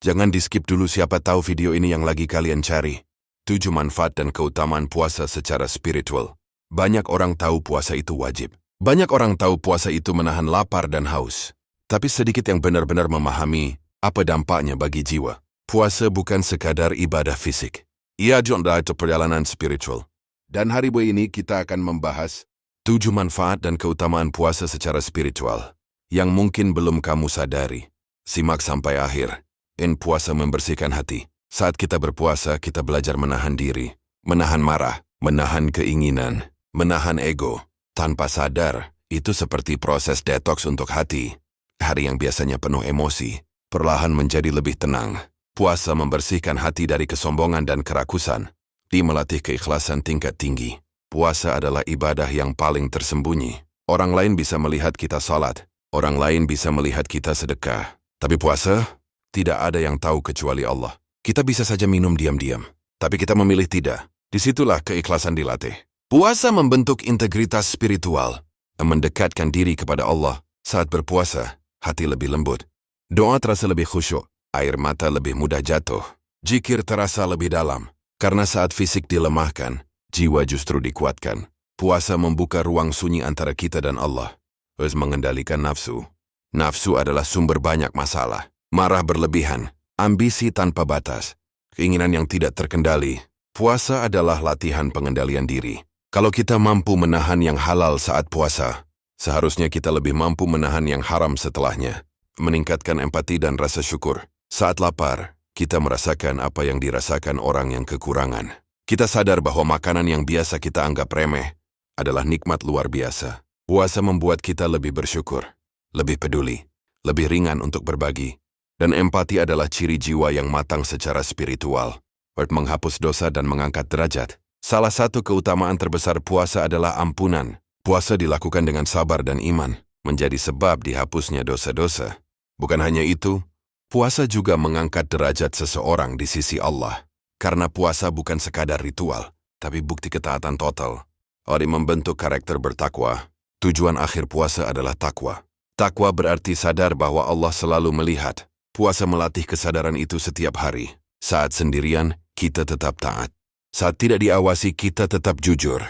Jangan di-skip dulu, siapa tahu video ini yang lagi kalian cari. 7 manfaat dan keutamaan puasa secara spiritual. Banyak orang tahu puasa itu wajib. Banyak orang tahu puasa itu menahan lapar dan haus. Tapi sedikit yang benar-benar memahami apa dampaknya bagi jiwa. Puasa bukan sekadar ibadah fisik. Ia juga itu perjalanan spiritual. Dan hari ini kita akan membahas 7 manfaat dan keutamaan puasa secara spiritual yang mungkin belum kamu sadari. Simak sampai akhir. Puasa membersihkan hati. Saat kita berpuasa, kita belajar menahan diri, menahan marah, menahan keinginan, menahan ego. Tanpa sadar, itu seperti proses detoks untuk hati. Hari yang biasanya penuh emosi, perlahan menjadi lebih tenang. Puasa membersihkan hati dari kesombongan dan kerakusan. Melatih keikhlasan tingkat tinggi. Puasa adalah ibadah yang paling tersembunyi. Orang lain bisa melihat kita salat, orang lain bisa melihat kita sedekah. Tapi puasa, tidak ada yang tahu kecuali Allah. Kita bisa saja minum diam-diam, tapi kita memilih tidak. Disitulah keikhlasan dilatih. Puasa membentuk integritas spiritual, mendekatkan diri kepada Allah. Saat berpuasa, hati lebih lembut. Doa terasa lebih khusyuk, air mata lebih mudah jatuh. Zikir terasa lebih dalam, karena saat fisik dilemahkan, jiwa justru dikuatkan. Puasa membuka ruang sunyi antara kita dan Allah. Harus mengendalikan nafsu. Nafsu adalah sumber banyak masalah. Marah berlebihan, ambisi tanpa batas, keinginan yang tidak terkendali. Puasa adalah latihan pengendalian diri. Kalau kita mampu menahan yang halal saat puasa, seharusnya kita lebih mampu menahan yang haram setelahnya. Meningkatkan empati dan rasa syukur. Saat lapar, kita merasakan apa yang dirasakan orang yang kekurangan. Kita sadar bahwa makanan yang biasa kita anggap remeh adalah nikmat luar biasa. Puasa membuat kita lebih bersyukur, lebih peduli, lebih ringan untuk berbagi. Dan empati adalah ciri jiwa yang matang secara spiritual. Menghapus dosa dan mengangkat derajat. Salah satu keutamaan terbesar puasa adalah ampunan. Puasa dilakukan dengan sabar dan iman, menjadi sebab dihapusnya dosa-dosa. Bukan hanya itu, puasa juga mengangkat derajat seseorang di sisi Allah. Karena puasa bukan sekadar ritual, tapi bukti ketaatan total. Orang membentuk karakter bertakwa. Tujuan akhir puasa adalah takwa. Takwa berarti sadar bahwa Allah selalu melihat. Puasa melatih kesadaran itu setiap hari. Saat sendirian, kita tetap taat. Saat tidak diawasi, kita tetap jujur.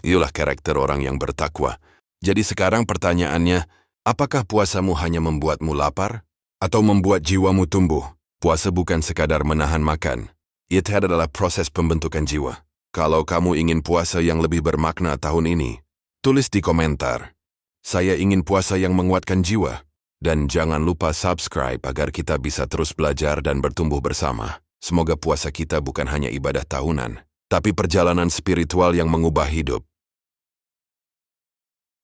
Itulah karakter orang yang bertakwa. Jadi sekarang pertanyaannya, apakah puasamu hanya membuatmu lapar? Atau membuat jiwamu tumbuh? Puasa bukan sekadar menahan makan. Itu adalah proses pembentukan jiwa. Kalau kamu ingin puasa yang lebih bermakna tahun ini, tulis di komentar. Saya ingin puasa yang menguatkan jiwa. Dan jangan lupa subscribe agar kita bisa terus belajar dan bertumbuh bersama. Semoga puasa kita bukan hanya ibadah tahunan, tapi perjalanan spiritual yang mengubah hidup.